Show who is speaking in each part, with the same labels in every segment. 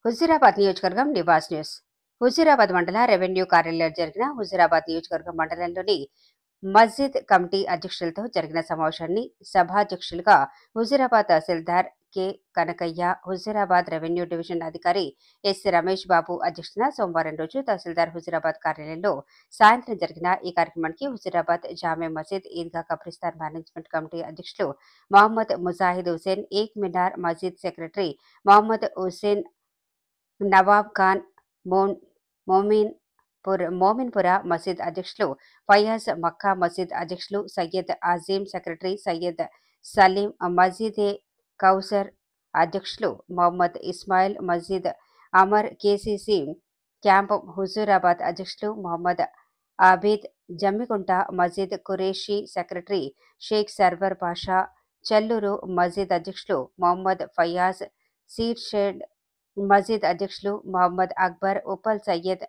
Speaker 1: హుజూరాబాద్ నియోజకవర్గం నివాస్ న్యూస్. హుజూరాబాద్ మండల రెవెన్యూ కార్యాలయంలో జరిగిన హుజూరాబాద్ నియోజకవర్గం మండలంలోని మస్జిద్ కమిటీ అధ్యక్షులతో జరిగిన సమావేశాన్ని సభాధ్యక్షులుగా Huzurabad tahsildar K Kanakaiah, Huzurabad revenue division అధికారి ఎస్ రమేష్ బాబు అధ్యక్షతన సోమవారం రోజు తహసీల్దార్ హుజూరాబాద్ కార్యాలయంలో సాయంత్రం జరిగిన ఈ కార్యక్రమానికి హుజూరాబాద్ జామే మసీద్ ఈద్గా కబ్రిస్తాన్ మేనేజ్మెంట్ కమిటీ అధ్యక్షులు మహమ్మద్ ముజాహిద్ హుసేన్, ఏక్ మినార్ మస్జిద్ సెక్రటరీ మహమ్మద్ హుసేన్, నవాబ్ ఖాన్, మోమిన్పుర మసీద్ అధ్యక్షులు ఫయాజ్, మక్కా మసీద్ అధ్యక్షులు సయ్యద్ అజీం, సెక్రటరీ సయ్యద్ సలీం, మసీద్ కౌసర్ అధ్యక్షులు మొహమ్మద్ ఇస్మాయిల్, మసీద్ అమర్ కేసీసీ క్యాంప్ హుజూరాబాద్ అధ్యక్షులు మొహమ్మద్ ఆబిద్, జమ్మికుంట మసీద్ ఖురేషీ సెక్రటరీ షేక్ సర్వర్ పాషా, చెల్లూరు మసీద్ అధ్యక్షులు మొహమ్మద్ ఫయాజ్, సీడ్ షేడ్ మసీద్ అధ్యక్షులు మహమ్మద్ అక్బర్, ఉప్పల్ సయ్యద్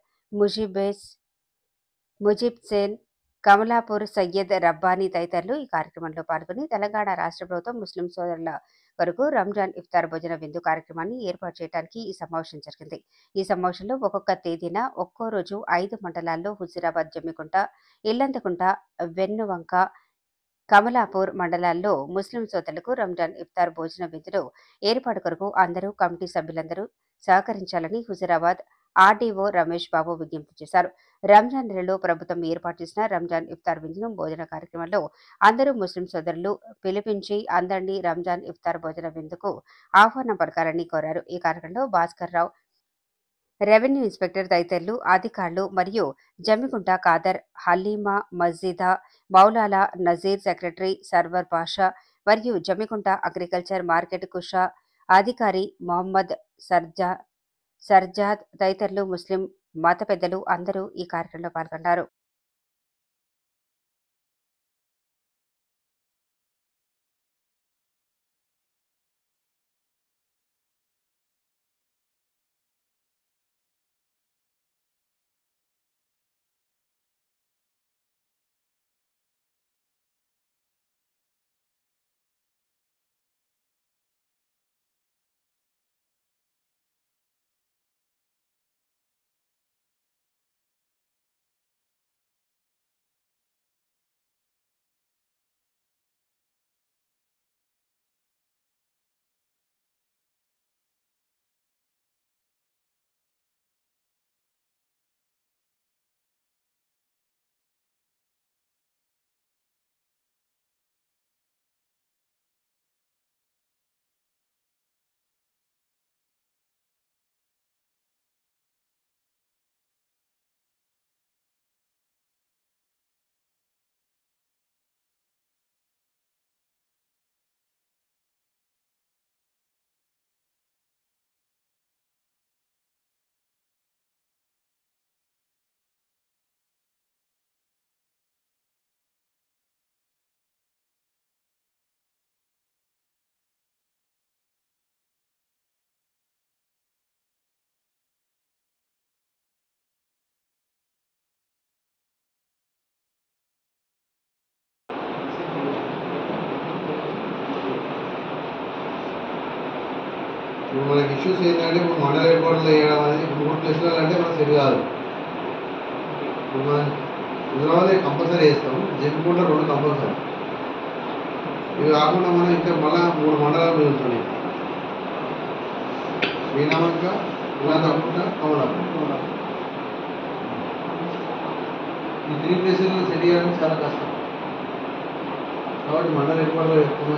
Speaker 1: ముజీబ్ సేన్, కమలాపూర్ సయ్యద్ రబ్బానీ తదితరులు ఈ కార్యక్రమంలో పాల్గొని తెలంగాణ రాష్ట్ర ప్రభుత్వం ముస్లిం సోదరుల కొరకు రంజాన్ ఇఫ్తార్ భోజన విందు కార్యక్రమాన్ని ఏర్పాటు చేయడానికి ఈ సమావేశం జరిగింది. ఈ సమావేశంలో ఒక్కొక్క తేదీన ఒక్కో రోజు 5 మండలాల్లో హుజూరాబాద్, జమ్మికుంట, ఇల్లంతకుంట, వెన్నువంక, కమలాపూర్ మండలాల్లో ముస్లిం సోదరులకు రంజాన్ ఇఫ్తార్ భోజన విందులో ఏర్పాటు కొరకు అందరూ కమిటీ సభ్యులందరూ సహకరించాలని హుజూరాబాద్ ఆర్డీఓ రమేష్ బాబు విజ్ఞప్తి చేశారు. రంజాన్ నెలలో ప్రభుత్వం ఏర్పాటు చేసిన రంజాన్ ఇఫ్తార్ విందును భోజన కార్యక్రమంలో అందరూ ముస్లిం సోదరులు పిలిపించి అందరినీ రంజాన్ ఇఫ్తార్ భోజన విందుకు ఆహ్వానం పలకాలని కోరారు. ఈ కార్యక్రమంలో భాస్కర్ రావు, రెవెన్యూ ఇన్స్పెక్టర్ తదితరులు అధికారులు మరియు జమ్మికుంట ఖాదర్, హలీమా, మస్జిదా, మౌలాలా నజీర్, సెక్రటరీ సర్వర్ పాషా మరియు జమ్మికుంట అగ్రికల్చర్ మార్కెట్ కుషా అధికారి మొహమ్మద్ సర్జాద్ తదితరులు ముస్లిం మత పెద్దలు అందరూ ఈ కార్యక్రమంలో పాల్గొన్నారు.
Speaker 2: మనకి ఇష్యూస్ ఏంటంటే ఇప్పుడు మండల హెడ్క్వార్టర్లో వేయడం అనేది 3 ప్లేస్లలో అంటే మనకు సెట్ కాదు. ఇప్పుడు మనం హుజూరాబాద్ కంపల్సరీ వేస్తాము, జమ్మికుంట 2 కంపల్సరీ. ఇవి కాకుండా మనం ఇంకా మళ్ళీ 3 మండలాలు మిగులుతున్నాయి. మీనామంక, ఇల్లంతకుంట, కమలాపూర్. ఈ 3 ప్లేసుల్లో సెట్ చేయడానికి చాలా కష్టం. కాబట్టి మండల హెడ్క్వార్టర్లో ఎక్కువ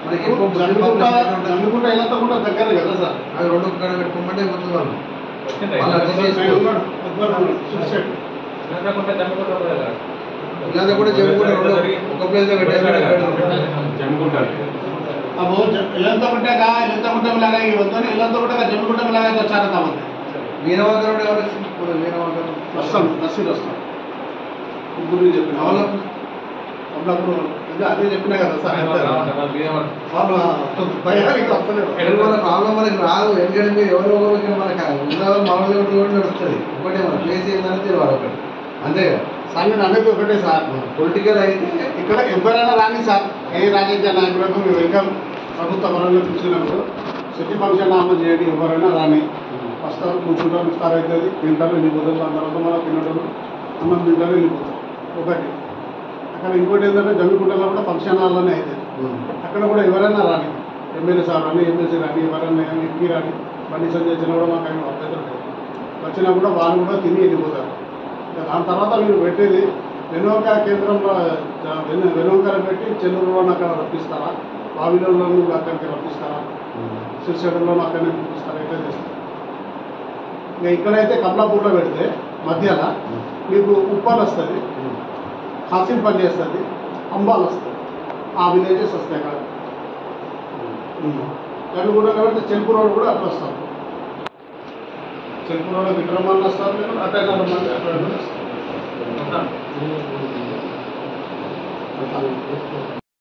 Speaker 2: మనకి జమ్మికుంట ఇల్లంతకుంట దగ్గర కదా సార్, అది 2 కాడ పెట్టుకోమంటే మొత్తం వాళ్ళు ఇల్లంతా కూడా జమ్మికుంట 2 ఒక ప్లేస్ లో వీరవంకరుడు ఎవరు నర్సీలు వస్తాం ముగ్గురు చెప్పిన అప్పుడు అదే చెప్పినా కదా సార్. ప్రాబ్లం మనకి రాదు, ఎందుకంటే ఎవరో ఒకరికి మనకి ఉన్న మామూలుగా కూడా నడుస్తుంది. ఒకటే మన ప్లేస్ ఏంటంటే తెలియాలి. ఒకటి అంతే కదా.
Speaker 3: సార్ నేను అనేది ఒకటే సార్,
Speaker 2: పొలిటికల్ అయితే
Speaker 3: ఇక్కడ ఎవరైనా రాని సార్, ఏ రాజకీయ నాయకులకు మేము వెల్కమ్ ప్రభుత్వ పరంగా చూసినప్పుడు సిటీ ఫంక్షన్ అమలు చేయండి, ఎవరైనా రాని వస్తారు, కూర్చుంటారు, ఇస్తారు అవుతుంది, తింటారు, వెళ్ళిపోతారు. దాని తర్వాత మనం తినడం అన్నం తింటారు, వెళ్ళిపోతారు. ఒకటి అక్కడ ఇంకోటి ఏంటంటే జమ్మికుంటలో కూడా ఫంక్షన్ హాల్లోనే అవుతుంది. అక్కడ కూడా ఎవరైనా రాని, ఎమ్మెల్యే సార్ రాని, ఎమ్మెల్సీ రాని, ఎవరైనా ఎంపీ రాని, బండి సంజయ్ వచ్చినా కూడా మాకు ఆయన అభ్యంతరం లేదు. వచ్చినా కూడా వాళ్ళు కూడా తిని వెళ్ళిపోతారు. దాని తర్వాత మీరు పెట్టేది వెనుక కేంద్రంలో వెనుకలు పెట్టి చెల్లూరులోని అక్కడ రప్పిస్తారా, బావిలోనూ అక్కడికి రప్పిస్తారా, సిరిసేటలోనూ అక్కడిని రప్పిస్తారా, ఎట్లా చేస్తారు? ఇంకా ఇక్కడైతే కమలాపూర్లో పెడితే మధ్యలో మీకు ఉప్పాలు వస్తుంది, కాసింపల్లి వస్తుంది, అంబాలు వస్తుంది, ఆ విలేజెస్ వస్తాయి అక్కడ. కానీ కూడా కాబట్టి చెంపు రోడ్ కూడా అట్లా వస్తారు. చెంపు రోడ్ విక్రమాన్ని వస్తారు, లేదు అట్లా మంది అక్కడ వస్తారు.